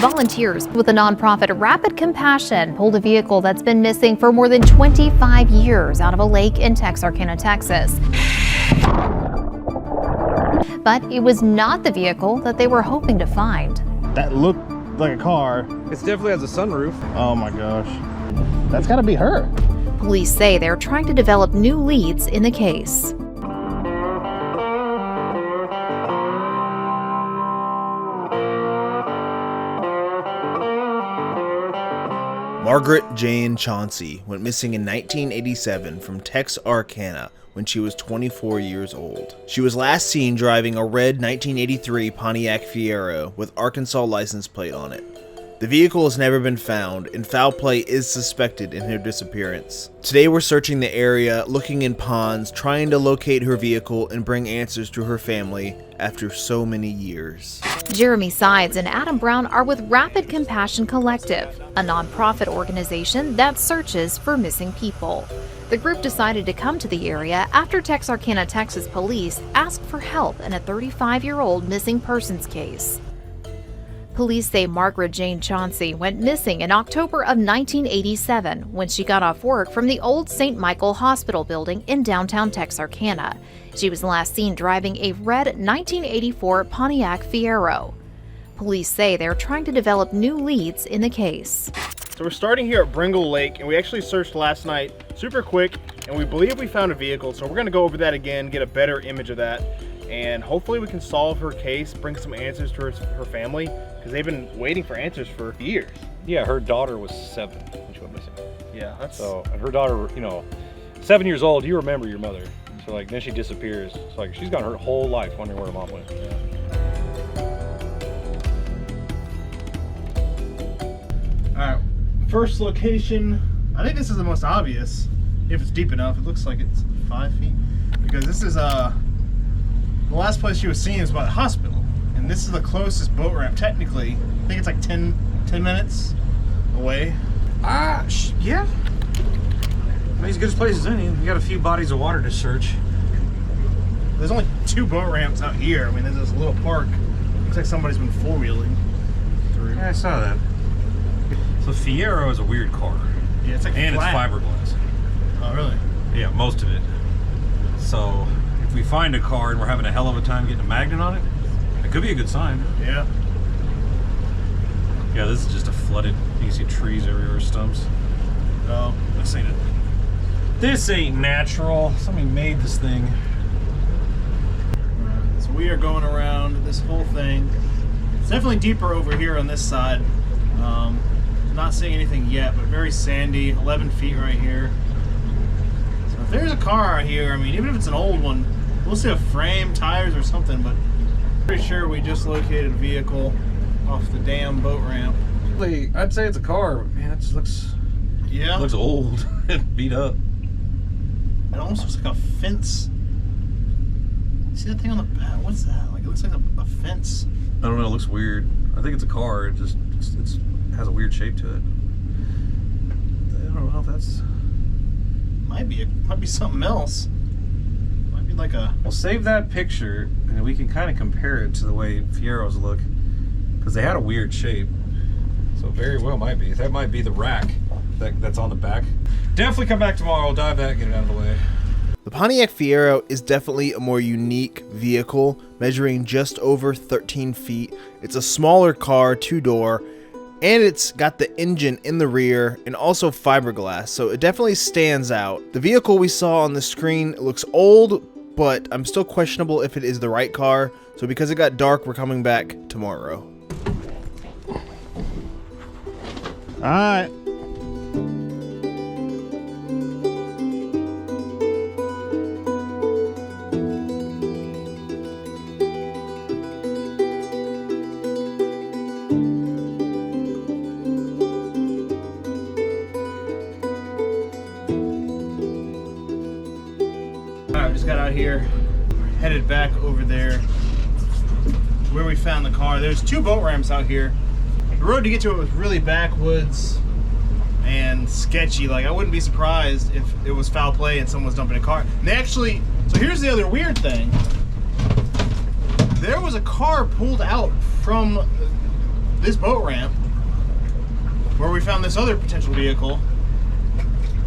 Volunteers with the nonprofit Rapid Compassion pulled a vehicle that's been missing for more than 25 years out of a lake in Texarkana, Texas. But it was not the vehicle that they were hoping to find. That looked like a car. It definitely has a sunroof. Oh my gosh. That's gotta be her. Police say they're trying to develop new leads in the case. Margaret Jane Chauncy went missing in 1987 from Texarkana when she was 24 years old. She was last seen driving a red 1983 Pontiac Fiero with Arkansas license plate on it. The vehicle has never been found, and foul play is suspected in her disappearance. Today we're searching the area, looking in ponds, trying to locate her vehicle and bring answers to her family after so many years. Jeremy Sides and Adam Brown are with Rapid Compassion Collective, a nonprofit organization that searches for missing people. The group decided to come to the area after Texarkana, Texas police asked for help in a 35-year-old missing persons case. Police say Margaret Jane Chauncy went missing in October of 1987 when she got off work from the old St. Michael Hospital building in downtown Texarkana. She was last seen driving a red 1984 Pontiac Fiero. Police say they're trying to develop new leads in the case. So we're starting here at Bringle Lake, and we actually searched last night super quick, and we believe we found a vehicle. So we're gonna go over that again, get a better image of that, and hopefully we can solve her case, bring some answers to her family, because they've been waiting for answers for years. Yeah, her daughter was 7 when she went missing. Yeah, that's so. And her daughter, 7 years old. You remember your mother. So then she disappears. So she's gone her whole life wondering where her mom went. Yeah. All right, first location. I think this is the most obvious. If it's deep enough, it looks like it's 5 feet, because this is the last place she was seen is by the hospital. And this is the closest boat ramp, technically. I think it's like 10 minutes away. Yeah. I mean, as good as place as any. We got a few bodies of water to search. There's only 2 boat ramps out here. I mean, there's this little park. Looks like somebody's been four-wheeling through. Yeah, I saw that. So Fiero is a weird car. Yeah, it's like and flat. It's fiberglass. Oh, really? Yeah, most of it. So if we find a car and we're having a hell of a time getting a magnet on it, it could be a good sign. Yeah. Yeah, this is just a flooded. You can see trees everywhere, stumps. Oh, This ain't it. This ain't natural. Somebody made this thing. so we are going around this whole thing. It's definitely deeper over here on this side. Not seeing anything yet, but very sandy. 11 feet right here. So if there's a car out here, I mean, even if it's an old one, we'll see a frame, tires, or something. But pretty sure we just located a vehicle off the damn boat ramp. I'd say it's a car. Man, it just looks. Yeah. It looks old and beat up. It almost looks like a fence. See that thing on the back? What's that? Like, it looks like a fence. I don't know. It looks weird. I think it's a car. It just it's has a weird shape to it. I don't know if that's. Might be something else. Might be like a. We'll save that picture and we can kind of compare it to the way Fieros look, because they had a weird shape. So very well might be. That might be the rack that's on the back. Definitely come back tomorrow. We'll dive that, get it out of the way. The Pontiac Fiero is definitely a more unique vehicle, measuring just over 13 feet. It's a smaller car, 2-door, and it's got the engine in the rear and also fiberglass, so it definitely stands out. The vehicle we saw on the screen looks old, but I'm still questionable if it is the right car, so because it got dark, we're coming back tomorrow. All right. Alright, we just got out here, headed back over there where we found the car. There's 2 boat ramps out here. The road to get to it was really backwoods and sketchy. Like, I wouldn't be surprised if it was foul play and someone was dumping a car. And they actually, so here's the other weird thing. There was a car pulled out from this boat ramp where we found this other potential vehicle.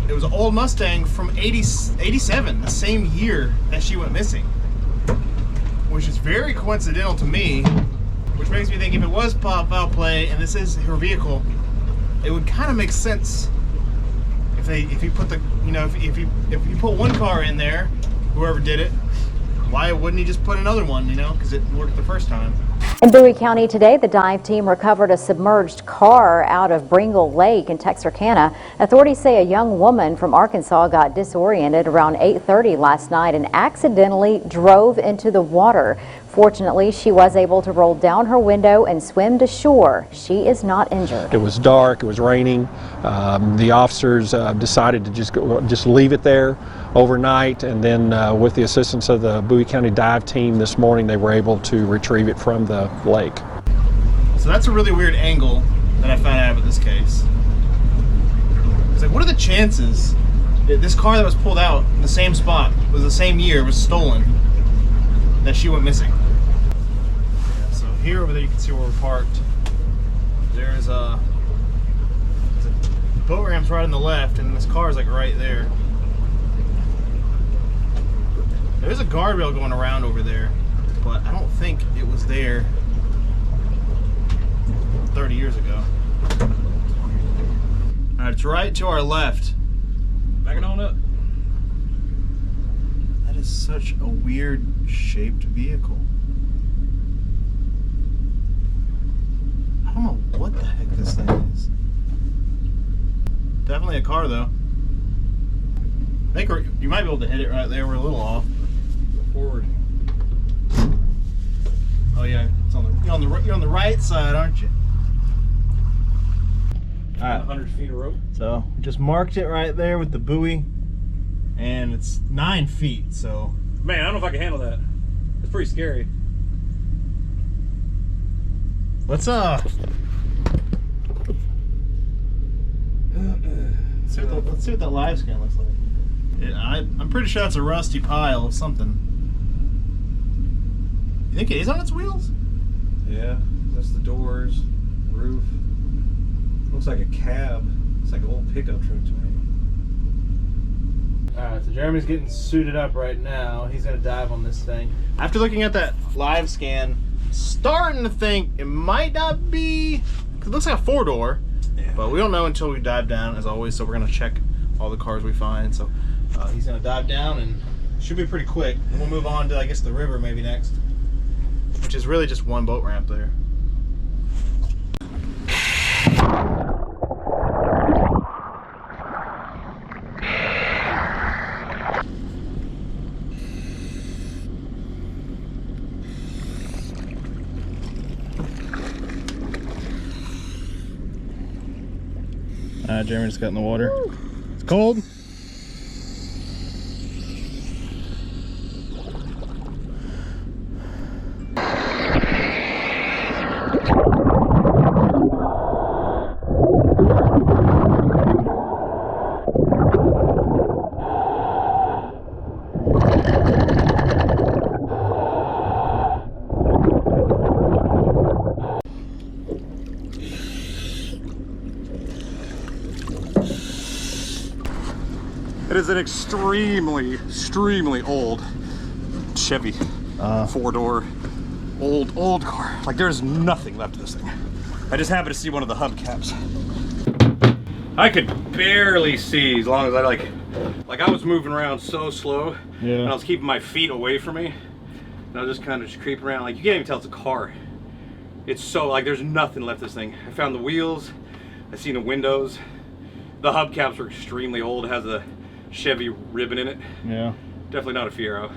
It was an old Mustang from 87, the same year that she went missing. Which is very coincidental to me, which makes me think if it was foul play and this is her vehicle, it would kind of make sense if you put the, you know, if you put one car in there, whoever did it, why wouldn't he just put another one, you know, because it worked the first time. In Bowie County today, the dive team recovered a submerged car out of Bringle Lake in Texarkana. Authorities say a young woman from Arkansas got disoriented around 8:30 last night and accidentally drove into the water. Fortunately, she was able to roll down her window and swim to shore. She is not injured. It was dark, it was raining. The officers decided to just leave it there overnight, and then with the assistance of the Bowie County dive team this morning, they were able to retrieve it from the lake. So that's a really weird angle that I found out with this case. It's like, what are the chances that this car that was pulled out in the same spot, was the same year, was stolen, that she went missing? So here over there you can see where we're parked. There's a boat ramp's right on the left, and this car is like right there. There's a guardrail going around over there, but I don't think it was there 30 years ago. Alright, it's right to our left. Backing on up. That is such a weird shaped vehicle. I don't know what the heck this thing is. Definitely a car though. I think you might be able to hit it right there. We're a little off. Forward. Oh yeah, it's you're on the right side, aren't you? All right, 100 feet of rope. so just marked it right there with the buoy, and it's 9 feet. So Man, I don't know if I can handle that. It's pretty scary. let's see what that live scan looks like. I'm pretty sure that's a rusty pile of something. You think it is on its wheels? Yeah, that's the doors, roof. Looks like a cab. It's like a little pickup truck to me. Alright, so Jeremy's getting suited up right now. He's gonna dive on this thing. After looking at that live scan, starting to think it might not be, because it looks like a 4-door, Yeah. but we don't know until we dive down, as always, so we're gonna check all the cars we find. So he's gonna dive down, and it should be pretty quick. And we'll move on to, I guess, the river maybe next, which is really just one boat ramp there. Jeremy just got in the water. It's cold. It is an extremely old Chevy 4-door, old car. Like there's nothing left of this thing. I just happened to see one of the hubcaps. I could barely see as long as I like I was moving around so slow, Yeah. and I was keeping my feet away from me, and I was just kind of creeping around. Like you can't even tell it's a car. It's so like there's nothing left of this thing. I found the wheels, I seen the windows. The hubcaps were extremely old. It has a Chevy ribbon in it. Yeah. Definitely not a Fiero.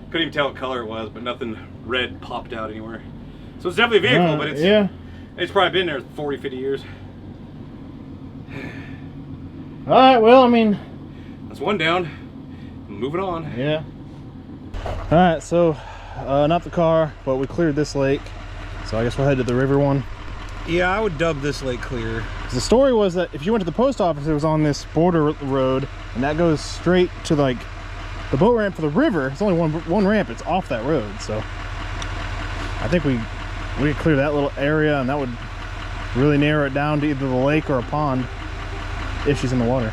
Couldn't even tell what color it was, but nothing red popped out anywhere. So it's definitely a vehicle, but it's probably been there 40, 50 years. All right. Well, I mean, That's one down. Moving on. yeah. All right. So, not the car, but we cleared this lake. So I guess we'll head to the river one. Yeah, I would dub this lake clear. The story was that if you went to the post office, it was on this border road, and that goes straight to like the boat ramp for the river. It's only one ramp. It's off that road, so I think we could clear that little area, and that would really narrow it down to either the lake or a pond if she's in the water.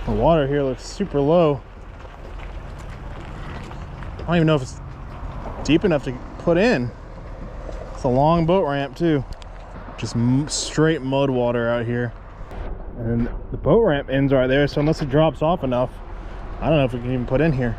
The water here looks super low. I don't even know if it's deep enough to put in. It's a long boat ramp too. Just straight mud water out here. And the boat ramp ends right there, so unless it drops off enough, I don't know if we can even put in here.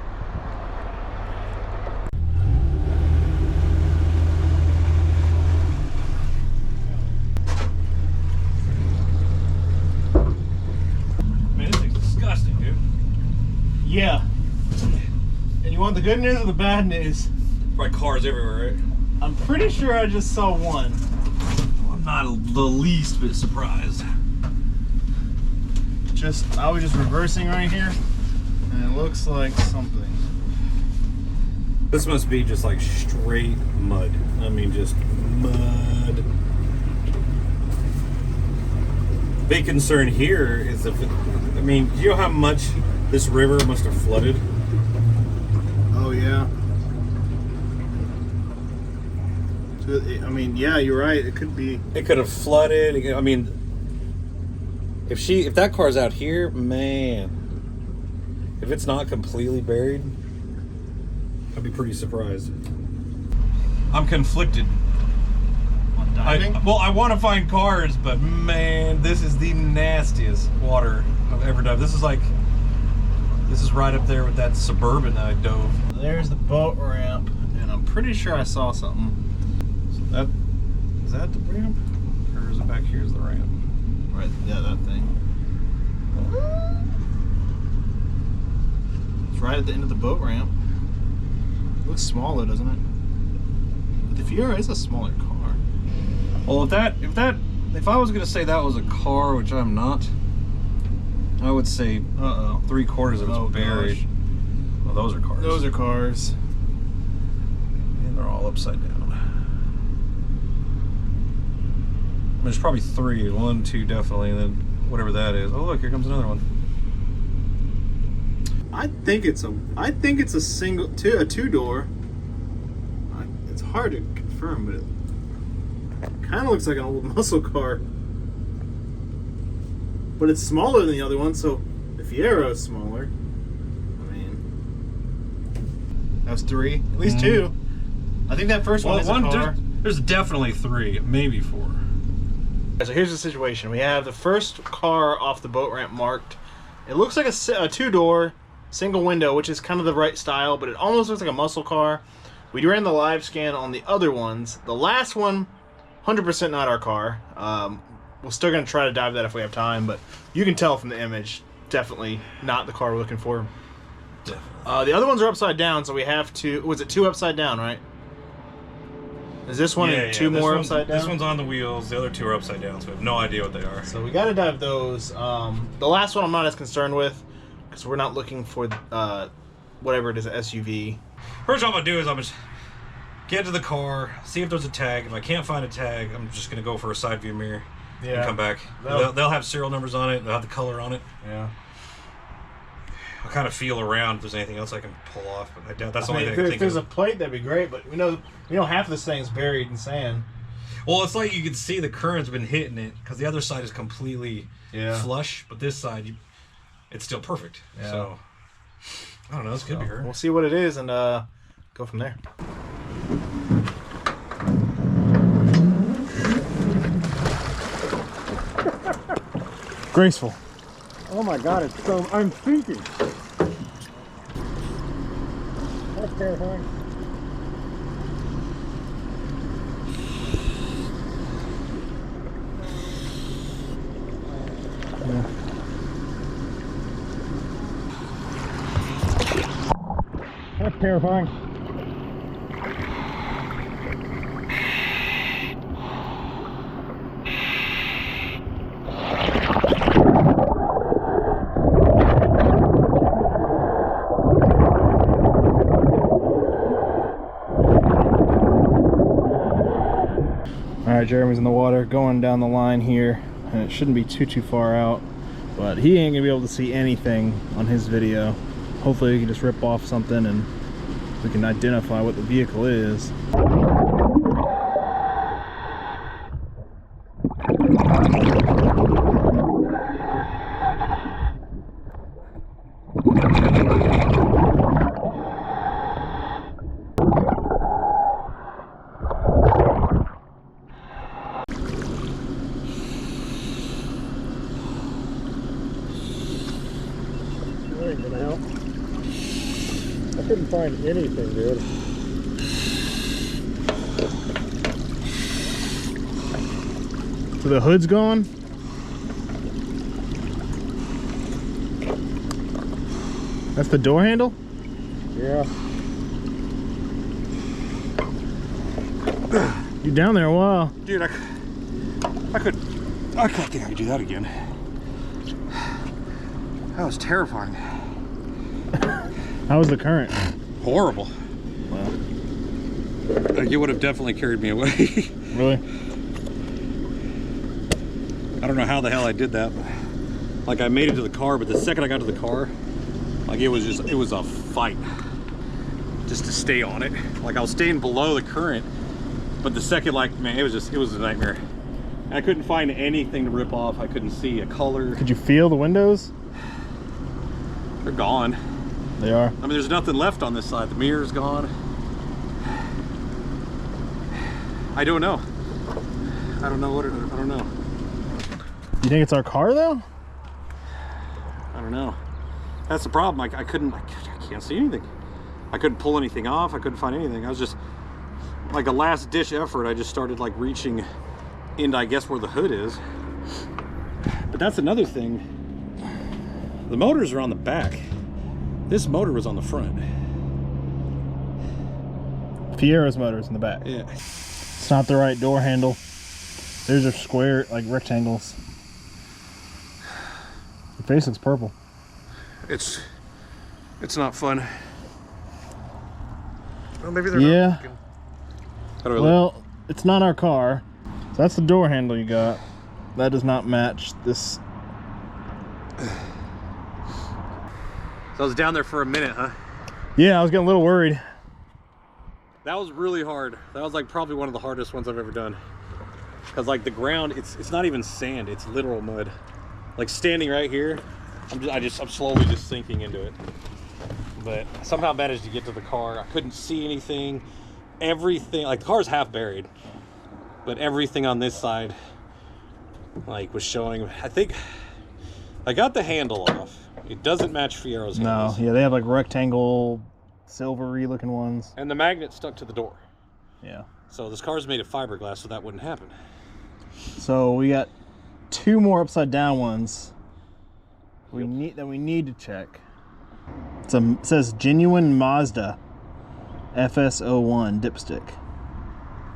Man, this thing's disgusting, dude. Yeah. And you want the good news or the bad news? Probably cars everywhere, right? I'm pretty sure I just saw one. I'm not the least bit surprised. I was just reversing right here, and it looks like something. This must be just like straight mud. I mean, just mud. Big concern here is if it, I mean, do you know how much this river must have flooded? Oh yeah. So, I mean, yeah, you're right. It could be. It could have flooded. I mean, if that car's out here, man, if it's not completely buried, I'd be pretty surprised. I'm conflicted. On diving? I want to find cars, but man, this is the nastiest water I've ever dove. This is right up there with that Suburban that I dove. There's the boat ramp, and I'm pretty sure I saw something. So is that the ramp, or is it back here is the ramp? Right, yeah, that thing. It's right at the end of the boat ramp. It looks smaller, doesn't it? But the Fiero is a smaller car. Well, if I was gonna say that was a car, which I'm not, I would say 3/4 of it's buried. Gosh. Well, those are cars. Those are cars. And they're all upside down. There's probably 3, 1, 2 definitely, and then whatever that is. Oh look, here comes another one. I think it's a two-door. It's hard to confirm, but it kind of looks like an old muscle car. But it's smaller than the other one, so the Fiero is smaller. I mean, that was 3, at least 2. I think that first one is a car. There's definitely 3, maybe 4. So here's the situation. We have the first car off the boat ramp marked. It looks like a 2-door, single window, which is kind of the right style, but it almost looks like a muscle car. We ran the live scan on the other ones. The last one, 100% not our car. We're still going to try to dive that if we have time, but you can tell from the image, definitely not the car we're looking for. Definitely. The other ones are upside down, so we have to... Was it 2 upside down, right? Is this one and 2 more upside down? This one's on the wheels. The other 2 are upside down, so we have no idea what they are. So we got to dive those. The last one I'm not as concerned with because we're not looking for whatever it is, an SUV. First thing I'm going to do is I'm going to get to the car, see if there's a tag. If I can't find a tag, I'm just going to go for a side view mirror and come back. They'll have serial numbers on it. They'll have the color on it. Yeah. I'll kind of feel around if there's anything else I can pull off, but I doubt that's the only thing I can If think there's of. a plate, that'd be great, but we know half of this thing's buried in sand. Well, it's like you can see the current's been hitting it because the other side is completely flush, but this side, it's still perfect. Yeah. So, I don't know. This could be her. We'll see what it is and go from there. Graceful. Oh my God, it's so, I'm sinking. That's terrifying. That's terrifying. Jeremy's in the water going down the line here, and it shouldn't be too far out, but he ain't gonna be able to see anything on his video. Hopefully we can just rip off something and we can identify what the vehicle is. That ain't gonna help. I couldn't find anything, dude. So the hood's gone? That's the door handle? Yeah. You down there a while. Dude, I can't think I could do that again. That was terrifying. How was the current? Horrible. Wow. Like, it would have definitely carried me away. Really? I don't know how the hell I did that. Like, I made it to the car, but the second I got to the car, like, it was a fight just to stay on it. Like, I was staying below the current, but the second, like, man, it was a nightmare. I couldn't find anything to rip off. I couldn't see a color. Could you feel the windows? They're gone. They are. I mean, there's nothing left on this side. The mirror's gone. I don't know. I don't know. You think it's our car though? I don't know. That's the problem. I can't see anything. I couldn't pull anything off. I couldn't find anything. I was just like a last ditch effort. I just started like reaching into, I guess, where the hood is. But that's another thing. The motors are on the back. This motor was on the front. Fiero's motor's in the back. Yeah. It's not the right door handle. Those are square, like rectangles. The face looks purple. It's not fun. Well, maybe they're Yeah. not working. How do I look? Well, it's not our car. So that's the door handle you got. That does not match this. So I was down there for a minute, huh? Yeah, I was getting a little worried. That was really hard. That was like probably one of the hardest ones I've ever done. Cause like the ground, it's not even sand, it's literal mud. Like standing right here, I'm slowly just sinking into it. But somehow managed to get to the car. I couldn't see anything. Everything, like the car's half buried, but everything on this side like was showing. I think I got the handle off. It doesn't match Fiero's handles. No, yeah, they have like rectangle, silvery looking ones. And the magnet stuck to the door. Yeah. So this car's made of fiberglass, so that wouldn't happen. So we got two more upside down ones we need to check. It says genuine Mazda FS01 dipstick.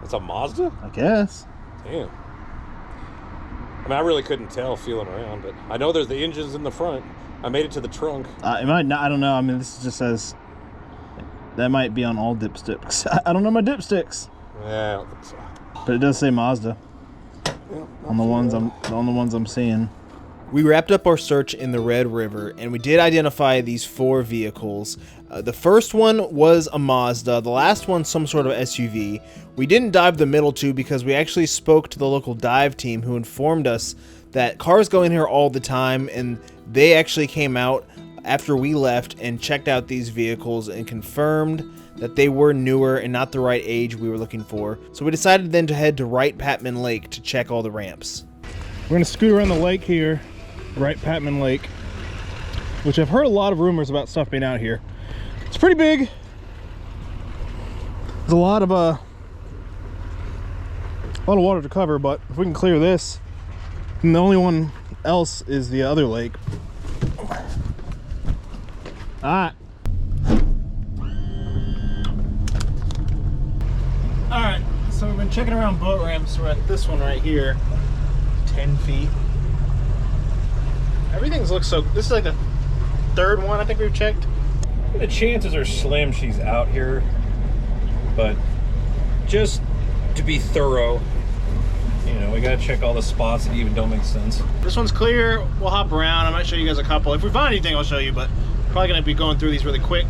It's a Mazda? I guess. Damn. I mean, I really couldn't tell feeling around, but I know there's the engines in the front. I made it to the trunk. It might not. I don't know. I mean, this just says that might be on all dipsticks. I don't know my dipsticks. Yeah, I don't think so. But it does say Mazda on the ones I'm seeing. We wrapped up our search in the Red River, and we did identify these 4 vehicles. The first one was a Mazda, the last one some sort of SUV. We didn't dive the middle two because we actually spoke to the local dive team who informed us that cars go in here all the time, and they actually came out after we left and checked out these vehicles and confirmed that they were newer and not the right age we were looking for. So we decided then to head to Wright Patman Lake to check all the ramps. We're gonna scoot around the lake here, Wright Patman Lake, which I've heard a lot of rumors about stuff being out here. It's pretty big. There's a lot of water to cover, but if we can clear this, and the only one else is the other lake. Alright. Alright, so we've been checking around boat ramps. We're at this one right here. 10 feet. Everything's looks so. This is like the third one I think we've checked. The chances are slim she's out here, but just to be thorough, You know, we gotta check all the spots that even don't make sense. This one's clear. We'll hop around. I might show you guys a couple. If we find anything, I'll show you, but probably gonna be going through these really quick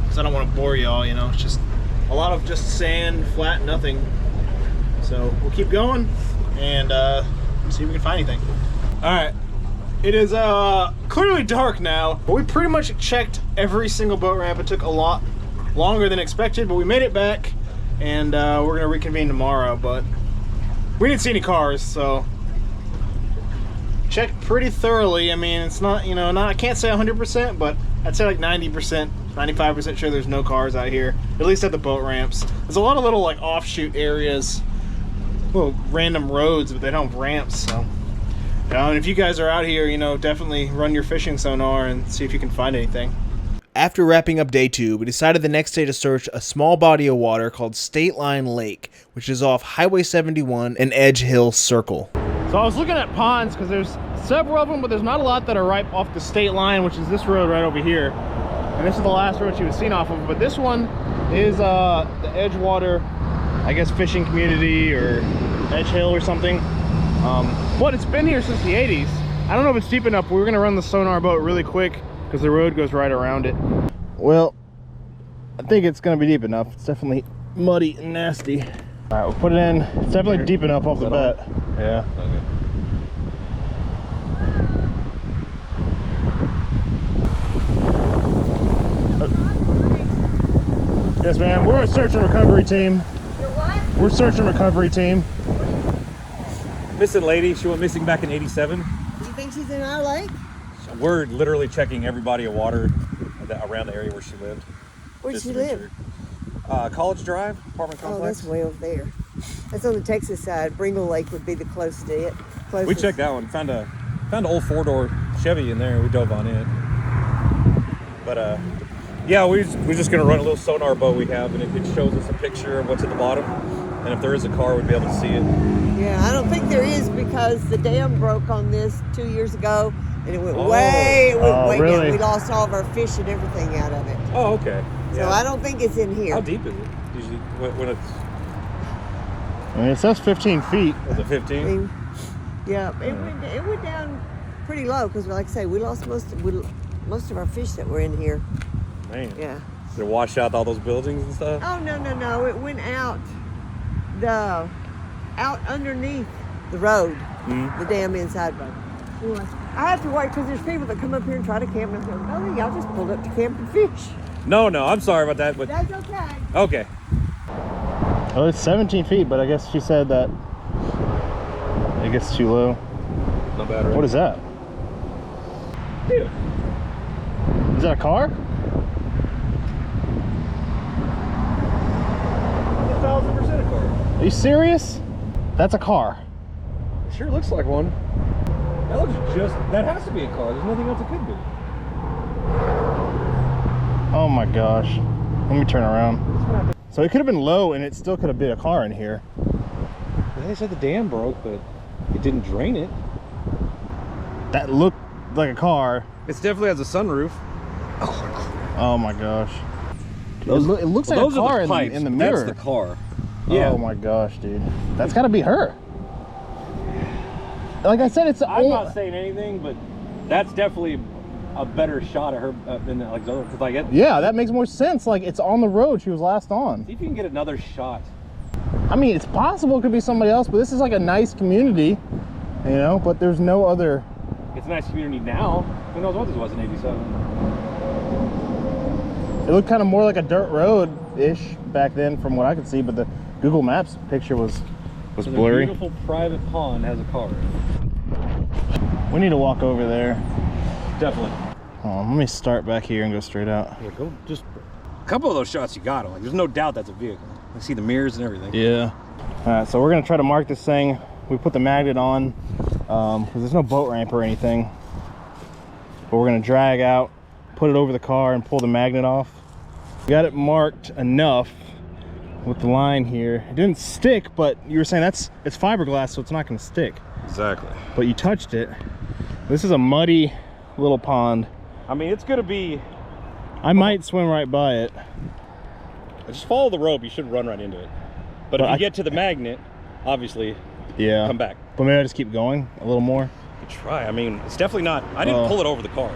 because I don't want to bore y'all, you know. It's just a lot of just sand, flat, nothing. So we'll keep going and see if we can find anything. All right. It is clearly dark now, but we pretty much checked every single boat ramp. It took a lot longer than expected, but we made it back, and we're gonna reconvene tomorrow. But we didn't see any cars, so checked pretty thoroughly. I mean, it's not, you know, I can't say 100%, but I'd say like 90%, 95% sure there's no cars out here, at least at the boat ramps. There's a lot of little like offshoot areas, little random roads, but they don't have ramps, so. And if you guys are out here, you know, definitely run your fishing sonar and see if you can find anything. After wrapping up day 2, we decided the next day to search a small body of water called State Line Lake, which is off Highway 71 and Edge Hill Circle. So I was looking at ponds because there's several of them, but there's not a lot that are right off the state line, which is this road right over here. And this is the last road she was seen off of, but this one is the Edgewater, I guess, fishing community or Edge Hill or something. But it's been here since the 80s. I don't know if it's deep enough, but we're gonna run the sonar boat really quick because the road goes right around it. Well, I think it's gonna be deep enough. It's definitely muddy and nasty. All right, we'll put it in. It's definitely deep enough off the bat. Yeah. Okay. Yes, ma'am. We're a search and recovery team. You're what? We're search and recovery team. Missing lady, she went missing back in '87. You think she's in our lake? We're literally checking every body of water around the area where she lived. Where'd she live? College Drive, apartment Oh, complex. that's way over there. That's on the Texas side. Bringle Lake would be the closest. We checked that one. Found an old 4-door Chevy in there. We dove on it. But yeah, we're just gonna run a little sonar boat we have, and it shows us a picture of what's at the bottom. And if there is a car, we'd be able to see it. Yeah, I don't think there is because the dam broke on this 2 years ago, and it went way really? down. We lost all of our fish and everything out of it. Oh, okay. So I don't think it's in here. How deep is it? Usually, when it's I mean, it says 15 feet. was it 15? Yeah, it went down pretty low because, like I say, we lost most of our fish that were in here. Man. Yeah. Did it wash out all those buildings and stuff? Oh no! It went out underneath the road, the damn inside road. I have to wait because there's people that come up here and try to camp and go, "Oh, y'all just pulled up to camp and fish." No, I'm sorry about that, but That's okay. okay. Oh, it's 17 feet, but I guess she said that it gets too low. Not bad, right? What is that? Dude. Is that a car? 1,000% a car. Are you serious? That's a car. It sure looks like one. That has to be a car. There's nothing else it could be. Oh my gosh. Let me turn around. So it could have been low and it still could have been a car in here. They said the dam broke, but it didn't drain it. That looked like a car. It definitely has a sunroof. Oh my gosh. It looks like a car in the mirror. That's the car. Yeah. Oh my gosh, dude. That's gotta be her. Like I said, I'm not saying anything, but that's definitely a better shot of her than like the other. Cause like yeah, that makes more sense. Like it's on the road she was last on. See if you can get another shot. I mean, it's possible it could be somebody else, but this is like a nice community, you know, but there's no other. It's a nice community now. Who knows what this was in '87? It looked kind of more like a dirt road-ish back then from what I could see, but the Google Maps picture was So blurry. The beautiful private pond has a car. We need to walk over there. Definitely. Let me start back here and go straight out. Yeah, go just a couple of those shots you got. Like, there's no doubt that's a vehicle. I see the mirrors and everything. Yeah. All right, so we're gonna try to mark this thing. We put the magnet on because there's no boat ramp or anything. But we're gonna drag out, put it over the car, and pull the magnet off. We got it marked enough with the line here. It didn't stick, but you were saying it's fiberglass, so it's not gonna stick. Exactly. But you touched it. This is a muddy little pond. I mean, it's gonna be. I might swim right by it. Just follow the rope. You should run right into it. But if you get to the magnet, obviously, Yeah. come back. But maybe I just keep going a little more. Try. I mean, it's definitely not. I didn't pull it over the car.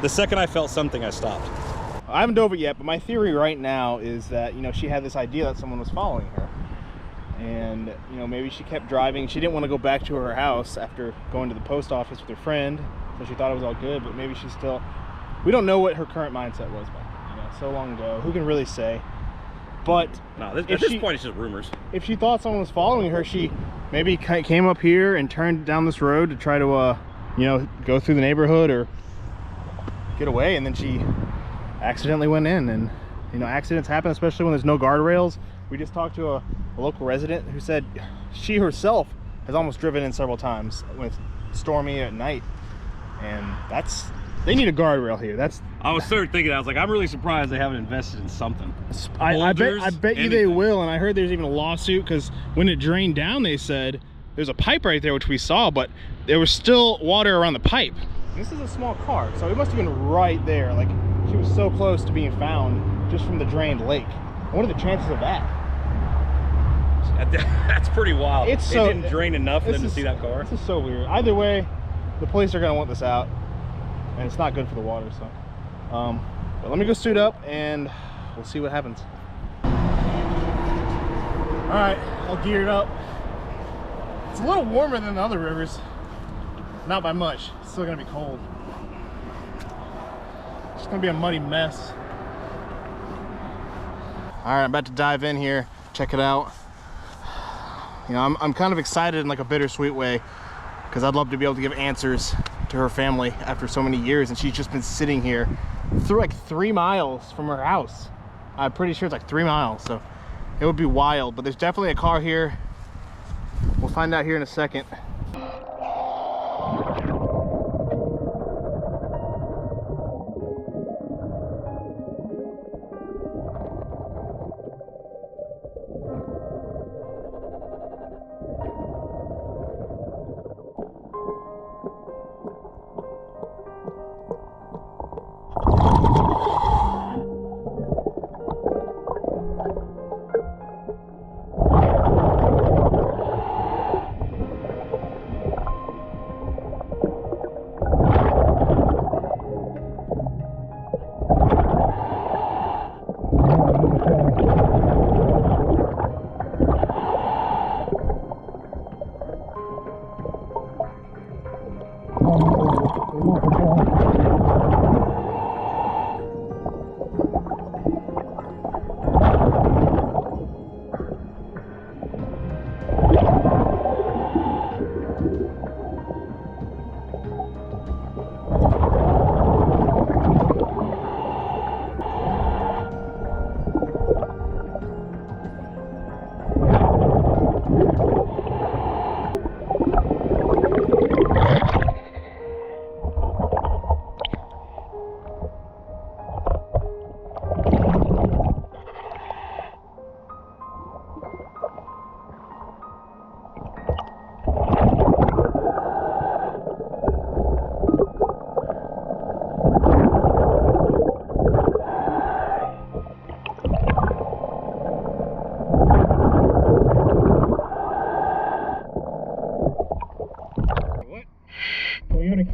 The second I felt something, I stopped. I haven't dove it yet, but my theory right now is that, you know, she had this idea that someone was following her. And, you know, maybe she kept driving. She didn't want to go back to her house after going to the post office with her friend. So she thought it was all good, but maybe she's still... We don't know what her current mindset was back then, you know, so long ago. Who can really say? But... No, at this point, it's just rumors. If she thought someone was following her, she maybe came up here and turned down this road to try to, you know, go through the neighborhood or get away, and then she accidentally went in. And, you know, accidents happen, especially when there's no guardrails. We just talked to a local resident who said she herself has almost driven in several times when it's stormy at night, and they need a guardrail here. I was sort of thinking, I was like, I'm really surprised they haven't invested in something. I bet you they will. And I heard there's even a lawsuit because when it drained down, they said there's a pipe right there, which we saw, but there was still water around the pipe. This is a small car, so it must have been right there. Like, she was so close to being found just from the drained lake. What are the chances of that? That's pretty wild. It didn't drain enough for them to see that car. This is so weird. Either way, the police are going to want this out, and it's not good for the water. So, but let me go suit up, and we'll see what happens. All right, all geared up. It's a little warmer than the other rivers. Not by much. It's still going to be cold. It's going to be a muddy mess. All right, I'm about to dive in here. Check it out. You know, I'm kind of excited in like a bittersweet way, because I'd love to be able to give answers to her family after so many years, and she's just been sitting here through like 3 miles from her house. I'm pretty sure it's like 3 miles, so it would be wild. But there's definitely a car here. We'll find out here in a second.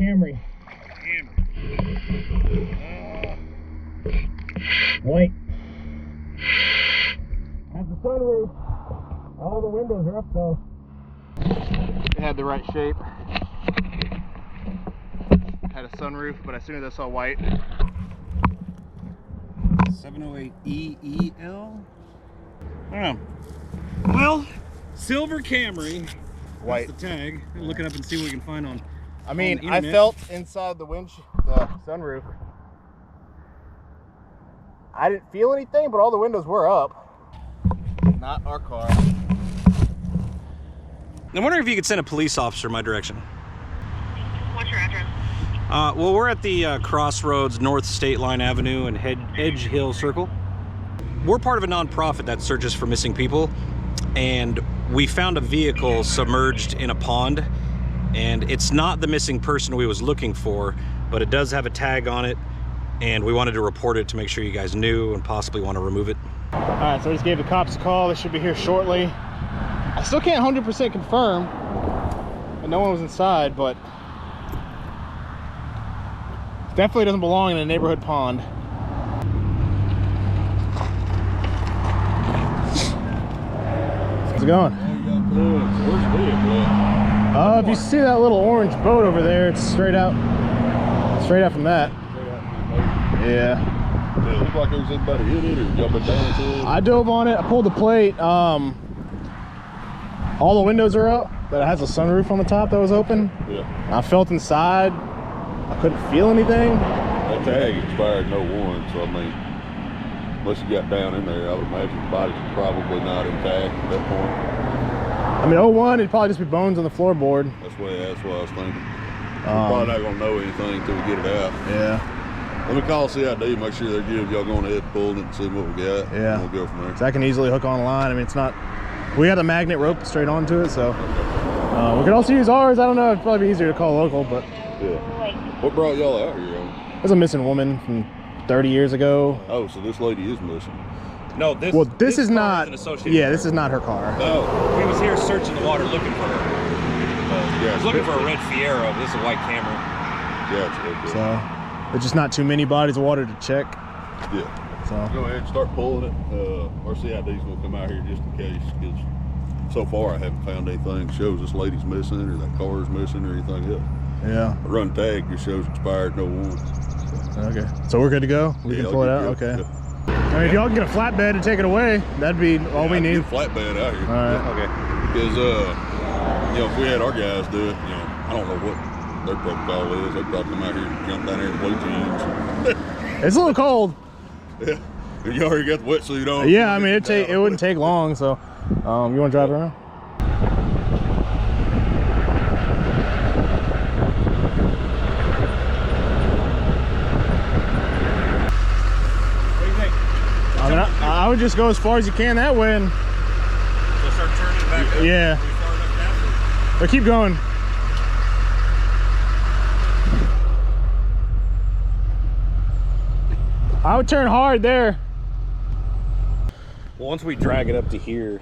Camry. White. Has the sunroof. All the windows are up though. It had the right shape. Had a sunroof, but as soon as I saw white. 708 EEL? I don't know. Well, silver Camry. White. That's the tag. We'll look it up and see what we can find on. I mean, I felt inside the sunroof. I didn't feel anything, but all the windows were up. Not our car. I'm wondering if you could send a police officer my direction. What's your address? Well, we're at the crossroads, North State Line Avenue and Edge Hill Circle. We're part of a nonprofit that searches for missing people, and we found a vehicle submerged in a pond. And it's not the missing person we was looking for, but it does have a tag on it, and we wanted to report it to make sure you guys knew and possibly want to remove it. All right, so I just gave the cops a call. They should be here shortly. I still can't 100% confirm and no one was inside, but definitely doesn't belong in a neighborhood pond. How's it going? If you see that little orange boat over there, it's straight out from that. Yeah. It looked like there was anybody hit it, or y'all been down to it? I dove on it. I pulled the plate. All the windows are up, but it has a sunroof on the top that was open. Yeah. I felt inside. I couldn't feel anything. That tag expired in 01, so I mean, unless you got down in there, I would imagine the body's probably not intact at that point. I mean, 01, it'd probably just be bones on the floorboard. That's what I was thinking. We're probably not gonna know anything until we get it out. Yeah. Let me call CID, make sure they're good. Y'all going ahead and pulling it and see what we got. Yeah. And we'll go from there. So I can easily hook on a line. I mean, it's not, we got a magnet rope straight onto it, so. We could also use ours. I don't know, it'd probably be easier to call local, but. Yeah. What brought y'all out here? There's a missing woman from 30 years ago. Oh, so this lady is missing. No, this. Well, this is car not. isn't associated Yeah, with this her. is not her car. Oh. We was here searching the water looking for her. Yeah. I was looking for a red Fiero. This is a white Camry. Gotcha. Okay. So, there's just not too many bodies of water to check. Yeah. So. Go ahead and start pulling it. Our CID's gonna come out here just in case, because so far I haven't found anything that shows this lady's missing or that car's missing or anything else. Yeah. A run tag just shows expired 01. Okay. So we're good to go? We can pull it out? Okay. Yep. I mean, if y'all can get a flatbed to take it away, that'd be all we need. Get a flatbed out here. All right. Okay. Because, if we had our guys do it, I don't know what their protocol is. They'd probably come out here and jump down there in blue jeans. It's a little cold. Yeah. And you already got the wetsuit on. Yeah, I mean, it wouldn't take long, so you want to drive around? I mean, I would just go as far as you can that way and So start turning back up. yeah. Far enough down. But keep going. I would turn hard there. Well, once we drag it up to here,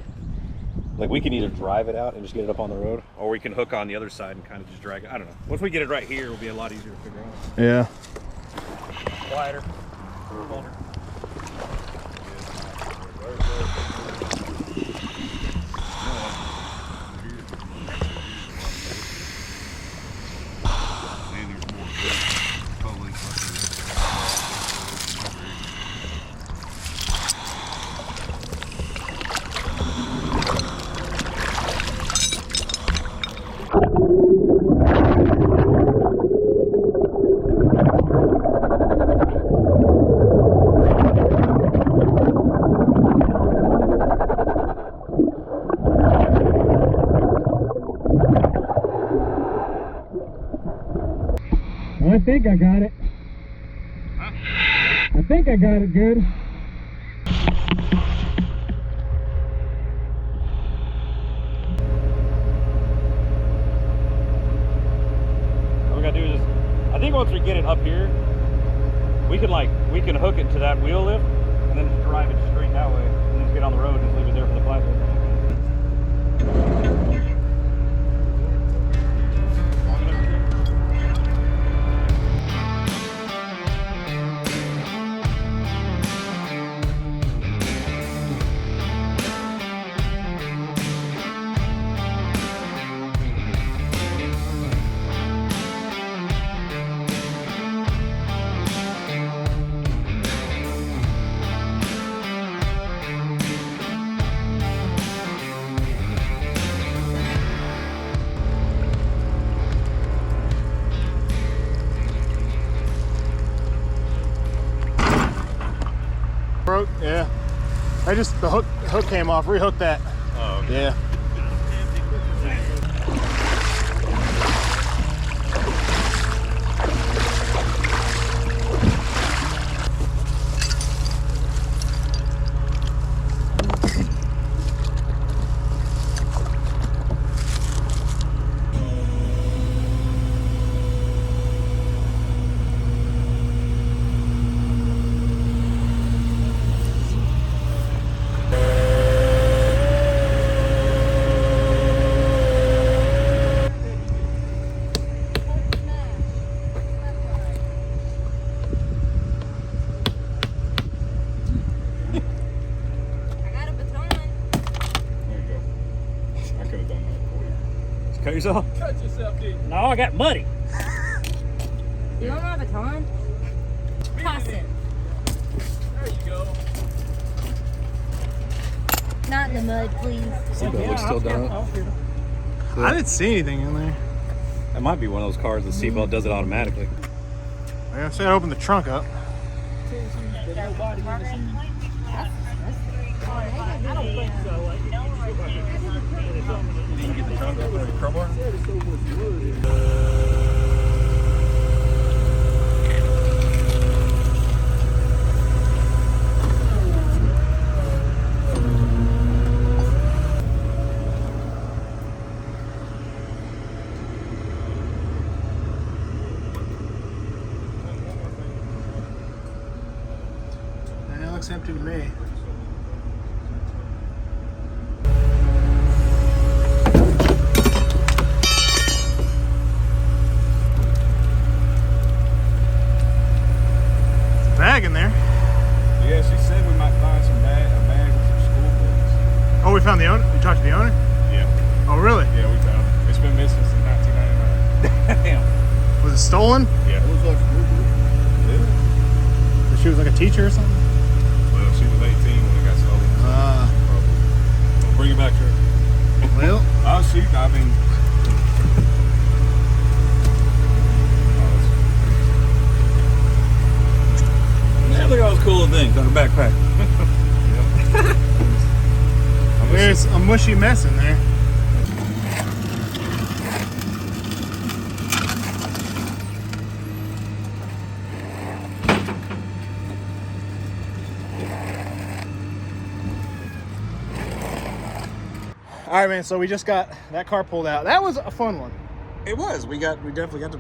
like we can either drive it out and just get it up on the road, or we can hook on the other side and kind of just drag it. I don't know. Once we get it right here, it'll be a lot easier to figure out. Yeah. Quieter. I think I got it. Huh? I think I got it good. All we gotta do is, I think once we get it up here, we can hook it to that wheel lift and then just drive it straight that way and then just get on the road and just leave it there for the flatbed. Broke, yeah. The hook came off. Rehooked that. Oh, okay. Yeah. saw? No, I got muddy. You don't have a ton? Toss it. There you go. Not in the mud, please. Seatbelt looks still done. I didn't see anything in there. That might be one of those cars. The seatbelt does it automatically. I said open the trunk up. I don't think so. You can get the trunk up with the crowbar. It looks empty to me. Bag in there. Yeah, she said we might find a bag with some school books. Oh, we found the owner? You talked to the owner? Yeah. Oh, really? Yeah, we found it. It's been missing since 1999. Damn. Was it stolen? Yeah. It was like school book. She was like a teacher or something? Well, she was 18 when it got stolen. Probably. We'll bring it back to her. Well. Oh, I mean. Yeah, look at all those cool things on her backpack. There's a mushy mess in there. All right, man. So we just got that car pulled out. That was a fun one. It was. We definitely got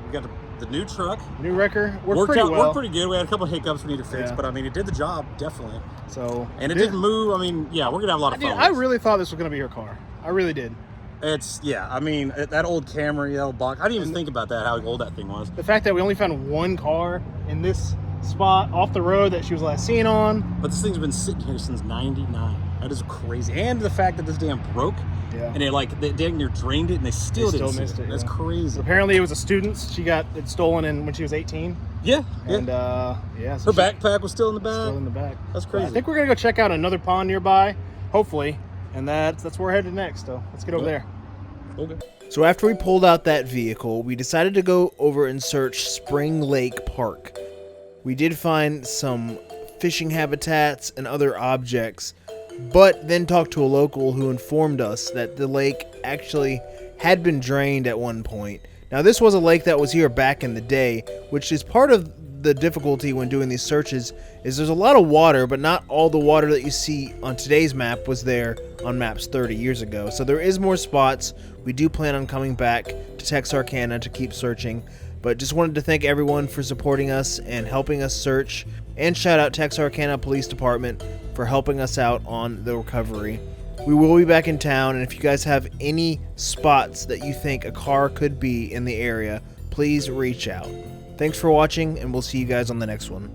the new truck. New wrecker worked Worked well. pretty good. We had a couple hiccups we need to fix, Yeah. but I mean, it did the job definitely. So And it didn't move. I mean, yeah, we're gonna have a lot of fun. I really thought this was gonna be her car. I really did. I mean, that old Camry, that old box. I didn't even think about that, how old that thing was. The fact that we only found one car in this spot off the road that she was last seen on. But this thing's been sitting here since '99. That is crazy. And the fact that this damn broke. Yeah. And they dang near drained it, and they still didn't missed see it. That's yeah. crazy. Apparently, it was a student's. She got it stolen when she was 18. Yeah. And yeah. So her backpack was still in the back. Still in the back. That's crazy. I think we're gonna go check out another pond nearby, hopefully, and that's where we're headed next. So let's get over there. Okay. So after we pulled out that vehicle, we decided to go over and search Spring Lake Park. We did find some fishing habitats and other objects, but then talked to a local who informed us that the lake actually had been drained at one point. Now this was a lake that was here back in the day, which is part of the difficulty when doing these searches, is there's a lot of water, but not all the water that you see on today's map was there on maps 30 years ago. So there is more spots. We do plan on coming back to Texarkana to keep searching, but just wanted to thank everyone for supporting us and helping us search, and shout out Texarkana Police Department for helping us out on the recovery. We will be back in town, and if you guys have any spots that you think a car could be in the area, please reach out. Thanks for watching, and we'll see you guys on the next one.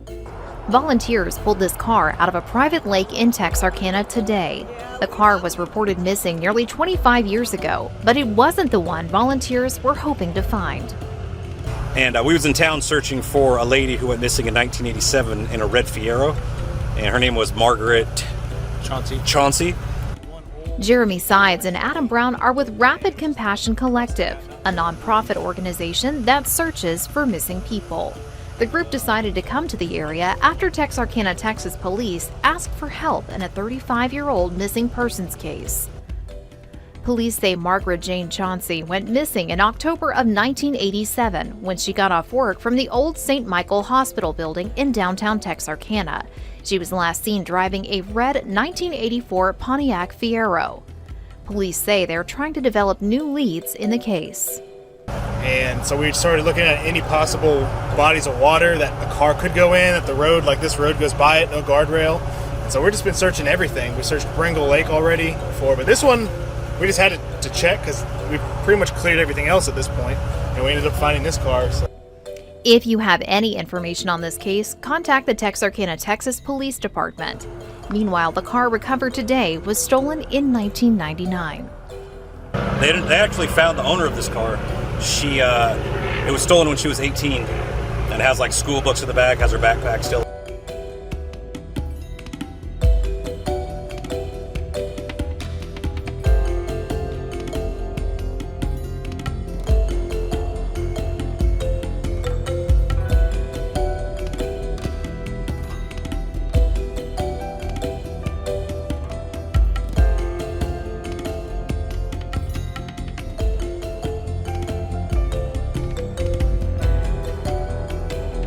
Volunteers pulled this car out of a private lake in Texarkana today. The car was reported missing nearly 25 years ago, but it wasn't the one volunteers were hoping to find. And we was in town searching for a lady who went missing in 1987 in a red Fiero, and her name was Margaret Chauncy. Jeremy Sides and Adam Brown are with Rapid Compassion Collective, a nonprofit organization that searches for missing people. The group decided to come to the area after Texarkana, Texas police asked for help in a 35-year-old missing persons case. Police say Margaret Chauncy went missing in October of 1987 when she got off work from the old St. Michael Hospital building in downtown Texarkana. She was last seen driving a red 1984 Pontiac Fiero. Police say they're trying to develop new leads in the case. And so we started looking at any possible bodies of water that the car could go in, that the road, like this road goes by it, no guardrail. And so we've just been searching everything. We searched Bringle Lake already before, but this one, we just had to check because we pretty much cleared everything else at this point, and we ended up finding this car. So. If you have any information on this case, contact the Texarkana, Texas Police Department. Meanwhile, the car recovered today was stolen in 1999. They actually found the owner of this car. It was stolen when she was 18 and has like school books in the back, has her backpack still.